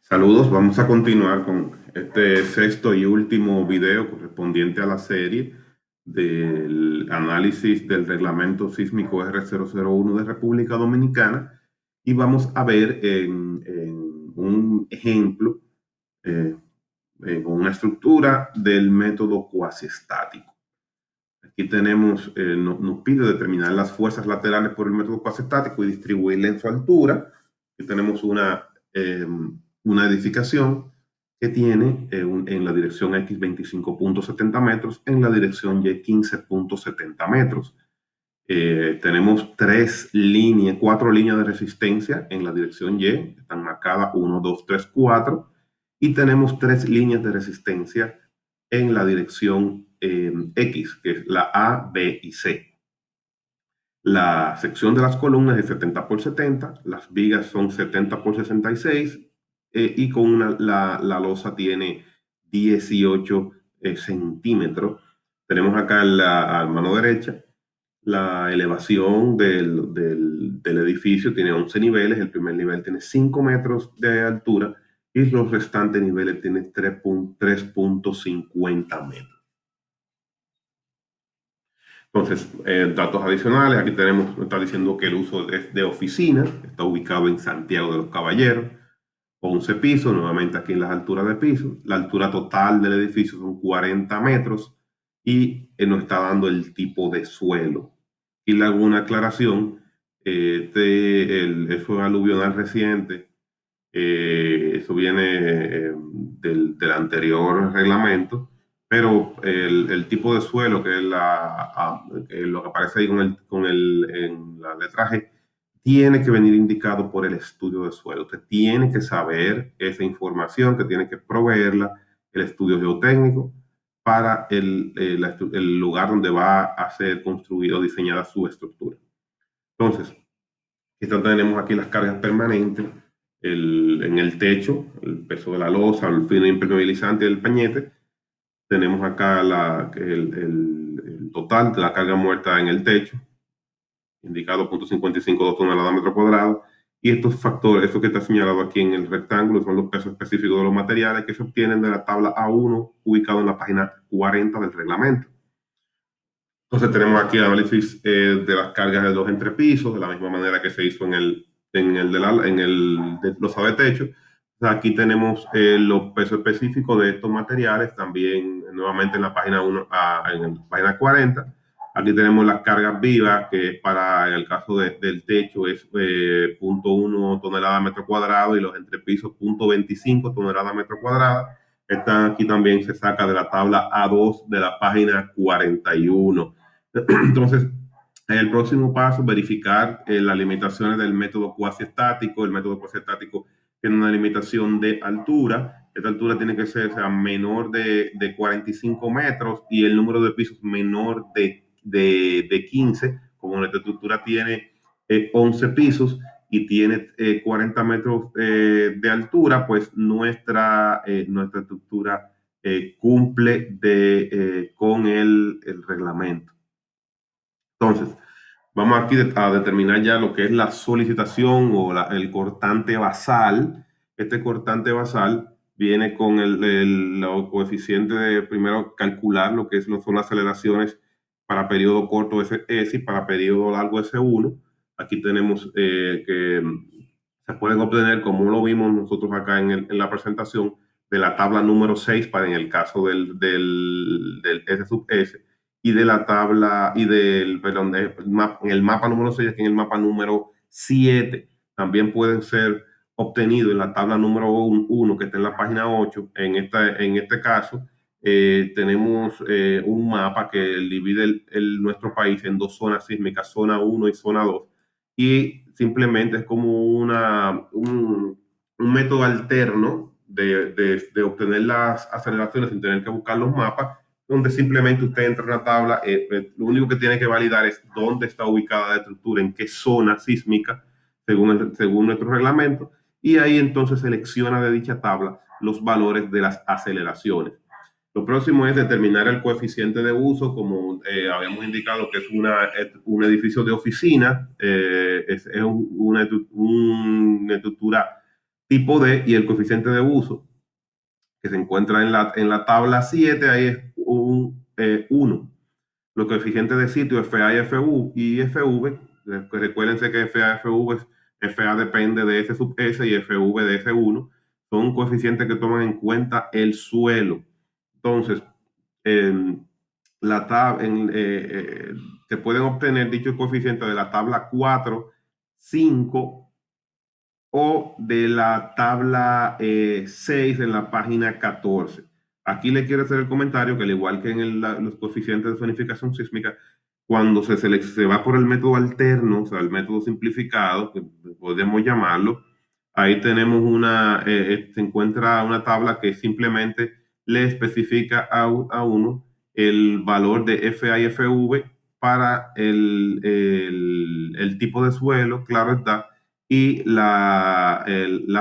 Saludos, vamos a continuar con este sexto y último video correspondiente a la serie del análisis del reglamento sísmico R001 de República Dominicana y vamos a ver en un ejemplo eh, con una estructura del método cuasiestático. Aquí tenemos, nos pide determinar las fuerzas laterales por el método cuasiestático y distribuirla en su altura. Aquí tenemos una edificación que tiene en la dirección X 25.70 metros, en la dirección Y 15.70 metros. Tenemos cuatro líneas de resistencia en la dirección Y, están marcadas 1, 2, 3, 4, y tenemos tres líneas de resistencia en la dirección X, que es la A, B y C. La sección de las columnas es 70 por 70, las vigas son 70 por 66 y con la losa tiene 18 centímetros. Tenemos acá a la mano derecha la elevación del edificio tiene 11 niveles, el primer nivel tiene 5 metros de altura y los restantes niveles tienen 3.50 metros. Entonces, datos adicionales, aquí tenemos, está diciendo que el uso es de oficina, está ubicado en Santiago de los Caballeros, 11 pisos, nuevamente aquí en las alturas de piso, la altura total del edificio son 40 metros y nos está dando el tipo de suelo. Y le hago una aclaración, eso es aluvional reciente, eso viene del anterior reglamento, pero el tipo de suelo, que es lo que aparece ahí en la letra G, tiene que venir indicado por el estudio de suelo. Usted tiene que saber esa información, que tiene que proveerla el estudio geotécnico para el lugar donde va a ser construido o diseñada su estructura. Entonces, tenemos aquí las cargas permanentes, en el techo, el peso de la losa, el fino impermeabilizante del pañete. Tenemos acá el total de la carga muerta en el techo, indicado 0.552 toneladas metro cuadrado. Y estos factores, esto que está señalado aquí en el rectángulo, son los pesos específicos de los materiales que se obtienen de la tabla A1, ubicado en la página 40 del reglamento. Entonces tenemos aquí el análisis de las cargas de los entrepisos, de la misma manera que se hizo en el losado de techo. Aquí tenemos los pesos específicos de estos materiales, también nuevamente en la página 1, en la página 40. Aquí tenemos las cargas vivas, que es en el caso del techo es 0.1 tonelada metro cuadrado y los entrepisos 0.25 tonelada metro cuadrado. Aquí también se saca de la tabla A2 de la página 41. Entonces, el próximo paso, verificar las limitaciones del método cuasiestático. El método cuasiestático tiene una limitación de altura. Esta altura tiene que ser, menor de 45 metros y el número de pisos menor de 15. Como nuestra estructura tiene 11 pisos y tiene 40 metros de altura, pues nuestra estructura cumple con el reglamento. Entonces, vamos aquí a determinar ya lo que es la solicitación o el cortante basal. Este cortante basal viene con los coeficientes de, primero, calcular lo que son las aceleraciones para periodo corto S y para periodo largo S1. Aquí tenemos que se pueden obtener, como lo vimos nosotros acá en la presentación, de la tabla número 6 para en el caso del S sub S y de la tabla y perdón, en el mapa número 6, aquí en el mapa número 7, también pueden ser obtenidos en la tabla número 1, que está en la página 8. En este caso, tenemos un mapa que divide nuestro país en dos zonas sísmicas, zona 1 y zona 2, y simplemente es como un método alterno de obtener las aceleraciones sin tener que buscar los mapas, donde simplemente usted entra en una tabla, lo único que tiene que validar es dónde está ubicada la estructura, en qué zona sísmica, según nuestro reglamento, y ahí entonces selecciona de dicha tabla los valores de las aceleraciones. Lo próximo es determinar el coeficiente de uso, como habíamos indicado que es un edificio de oficina, es una estructura tipo D y el coeficiente de uso, que se encuentra en la tabla 7, ahí es un 1. Los coeficientes de sitio FA y FV, recuérdense que FA, FV, FA depende de S sub S y FV de S1, son coeficientes que toman en cuenta el suelo. Entonces, eh, la tab se pueden obtener dichos coeficientes de la tabla 4, 5 o de la tabla 6 en la página 14. Aquí le quiero hacer el comentario que al igual que en los coeficientes de zonificación sísmica, cuando se va por el método alterno, o sea, el método simplificado, que podemos llamarlo, ahí tenemos se encuentra una tabla que simplemente le especifica a uno el valor de FA y FV para el tipo de suelo, claro está, y la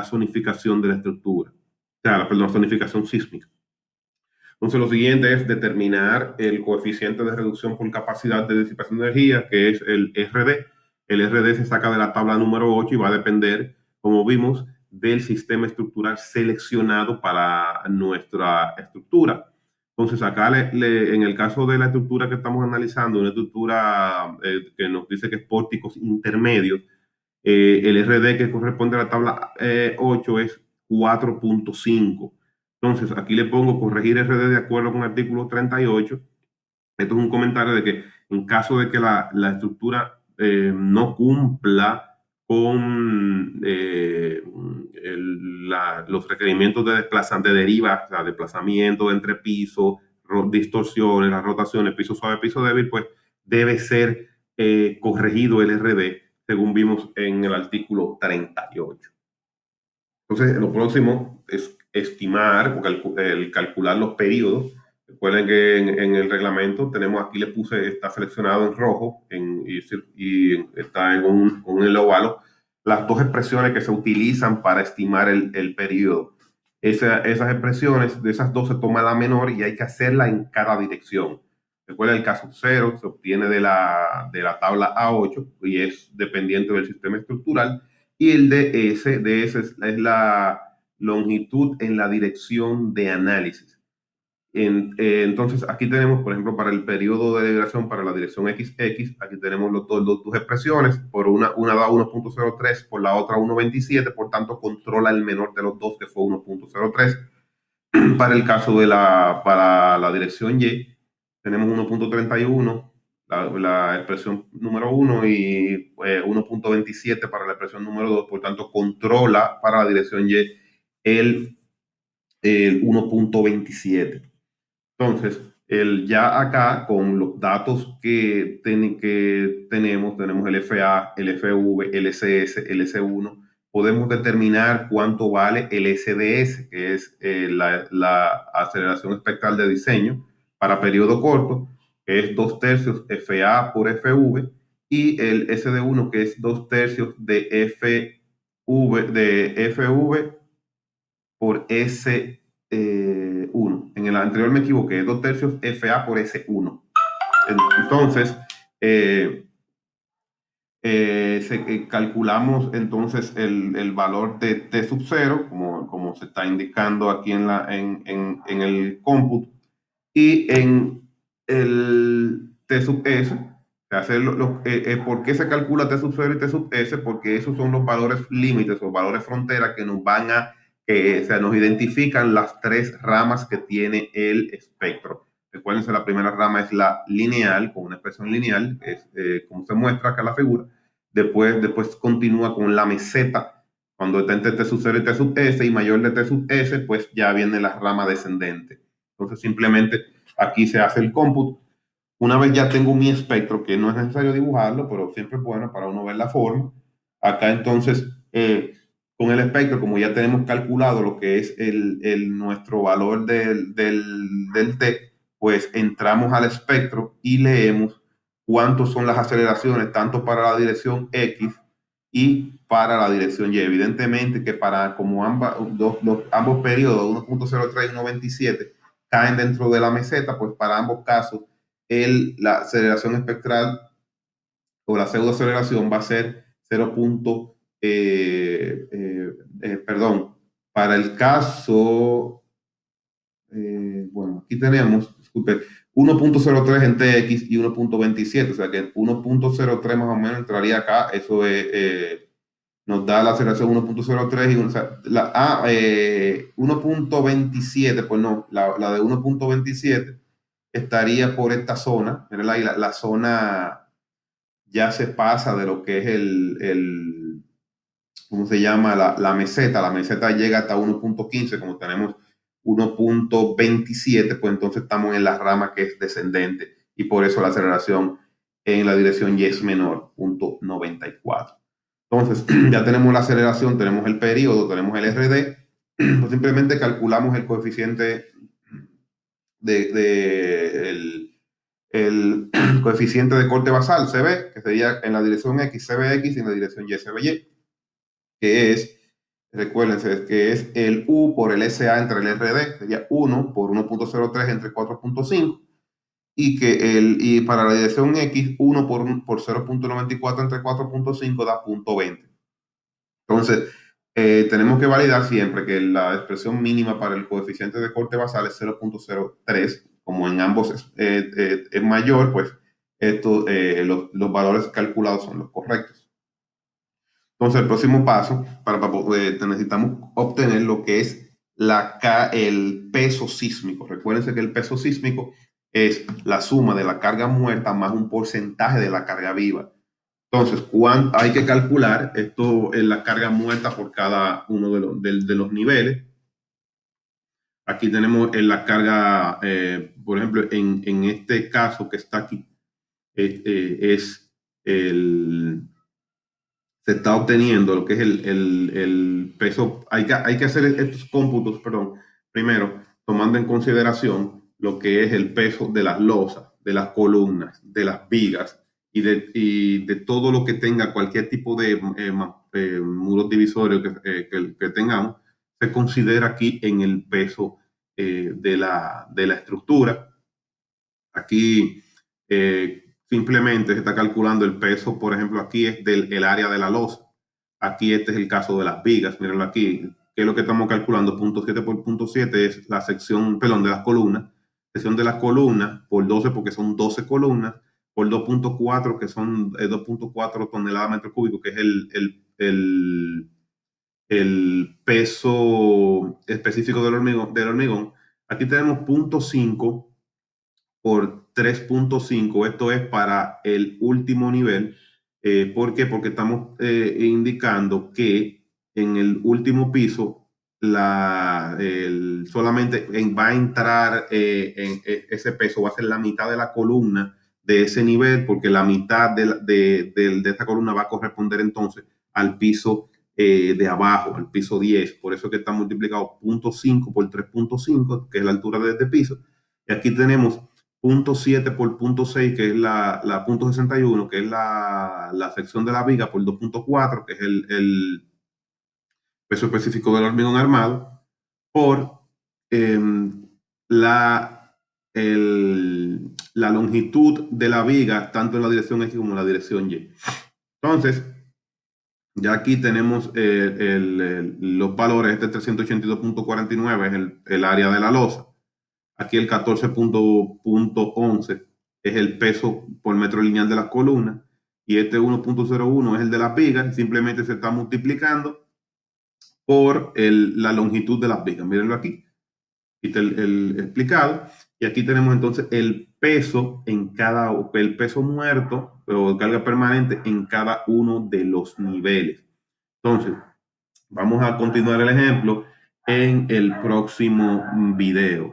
zonificación de la estructura, o sea, perdón, la zonificación sísmica. Entonces, lo siguiente es determinar el coeficiente de reducción por capacidad de disipación de energía, que es el RD. El RD se saca de la tabla número 8 y va a depender, como vimos, del sistema estructural seleccionado para nuestra estructura. Entonces, acá en el caso de la estructura que estamos analizando, una estructura que nos dice que es pórticos intermedios, el RD que corresponde a la tabla 8 es 4.5. Entonces, aquí le pongo corregir RD de acuerdo con el artículo 38. Esto es un comentario de que en caso de que la estructura no cumpla con los requerimientos de desplazamiento, de deriva, o sea, desplazamiento entre pisos, distorsiones, las rotaciones, piso suave, piso débil, pues debe ser corregido el RD, según vimos en el artículo 38. Entonces, lo próximo es estimar o el calcular los periodos. Recuerden que en el reglamento tenemos aquí, le puse, está seleccionado en rojo y está en un el óvalo, las dos expresiones que se utilizan para estimar el periodo. Esas expresiones, de esas dos se toma la menor y hay que hacerla en cada dirección. Recuerda el caso cero, se obtiene de la tabla A8 y es dependiente del sistema estructural. Y el DS es la longitud en la dirección de análisis. Entonces, aquí tenemos, por ejemplo, para el periodo de liberación para la dirección XX, aquí tenemos las dos expresiones, por una da 1.03, por la otra 1.27, por tanto, controla el menor de los dos, que fue 1.03. Para el caso para la dirección Y, tenemos 1.31, la expresión número 1, y 1.27 para la expresión número 2. Por tanto, controla para la dirección Y el, el 1.27. Entonces, ya acá con los datos que tenemos el FA, el FV, el SS, el S1, podemos determinar cuánto vale el SDS, que es la aceleración espectral de diseño para periodo corto, que es 2/3 FA por FV, y el SD1, que es 2/3 de FV por S1. En el anterior me equivoqué, 2/3 FA por S1. Entonces, eh, calculamos entonces el valor de T sub 0, como se está indicando aquí en el cómputo, y en el T sub S, ¿por qué se calcula T sub 0 y T sub S? Porque esos son los valores límites o valores frontera que nos van o sea, nos identifican las tres ramas que tiene el espectro. Recuerden, la primera rama es la lineal, con una expresión lineal, es como se muestra acá en la figura. Después continúa con la meseta, cuando está entre T sub 0 y T sub S y mayor de T sub S, pues ya viene la rama descendente. Entonces simplemente aquí se hace el cómputo. Una vez ya tengo mi espectro, que no es necesario dibujarlo, pero siempre es bueno para uno ver la forma. Acá entonces, con el espectro, como ya tenemos calculado lo que es nuestro valor del T, pues entramos al espectro y leemos cuántos son las aceleraciones, tanto para la dirección X y para la dirección Y. Evidentemente que como ambos periodos, 1.03 y 1.27, caen dentro de la meseta, pues para ambos casos la aceleración espectral o la pseudoaceleración va a ser 0. perdón, para el caso, bueno, aquí tenemos, disculpe, 1.03 en TX y 1.27, o sea que 1.03 más o menos entraría acá, eso es, nos da la aceleración 1.03 y o sea, 1.27, pues no, la de 1.27 estaría por esta zona, ¿verdad? Y la zona ya se pasa de lo que es ¿cómo se llama? La meseta llega hasta 1.15, como tenemos 1.27, pues entonces estamos en la rama que es descendente y por eso la aceleración en la dirección Y es menor, 0.94. Entonces, ya tenemos la aceleración, tenemos el periodo, tenemos el RD, pues simplemente calculamos el coeficiente el coeficiente de corte basal, CB, que sería en la dirección X, CBX, y en la dirección Y, CBY, que es, recuérdense, que es el U por el SA entre el RD, sería 1 por 1.03 entre 4.5, y para la dirección X, 1 por 0.94 entre 4.5 da 0.20. Entonces, tenemos que validar siempre que la expresión mínima para el coeficiente de corte basal es 0.03, como en ambos es mayor, pues los valores calculados son los correctos. Entonces, el próximo paso, necesitamos obtener lo que es el peso sísmico. Recuérdense que el peso sísmico es la suma de la carga muerta más un porcentaje de la carga viva. Entonces, hay que calcular esto en la carga muerta por cada uno de los niveles. Aquí tenemos en la carga, por ejemplo, en este caso que está aquí, es el se está obteniendo lo que es el peso. Hay que hacer estos cómputos, perdón, primero, tomando en consideración lo que es el peso de las losas, de las columnas, de las vigas y de todo lo que tenga cualquier tipo de muros divisorios que tengamos, se considera aquí en el peso de la estructura. Aquí simplemente se está calculando el peso, por ejemplo, aquí es del área de la losa. Aquí este es el caso de las vigas, mírenlo aquí. ¿Qué es lo que estamos calculando? 0.7 por 0.7 es la sección, perdón, de las columnas. Sección de las columnas por 12 porque son 12 columnas, por 2.4 que son 2.4 toneladas metro cúbico, que es el peso específico del hormigón. Aquí tenemos 0.5 por 3.5. Esto es para el último nivel. ¿Por qué? Porque estamos indicando que en el último piso solamente va a entrar ese peso, va a ser la mitad de la columna de ese nivel, porque la mitad de esta columna va a corresponder entonces al piso de abajo, al piso 10. Por eso que está multiplicado 0.5 por 3.5, que es la altura de este piso. Y aquí tenemos 0.7 por 0.6, que es la 0.61, que es la sección de la viga, por 2.4, que es el peso específico del hormigón armado, por eh, la, la longitud de la viga, tanto en la dirección X como en la dirección Y. Entonces, ya aquí tenemos los valores. Este 382.49 es el área de la losa. Aquí el 14.11 es el peso por metro lineal de las columnas y este 1.01 es el de las vigas. Simplemente se está multiplicando por la longitud de las vigas. Mírenlo aquí. Aquí está el explicado. Y aquí tenemos entonces el peso el peso muerto o carga permanente en cada uno de los niveles. Entonces, vamos a continuar el ejemplo en el próximo video.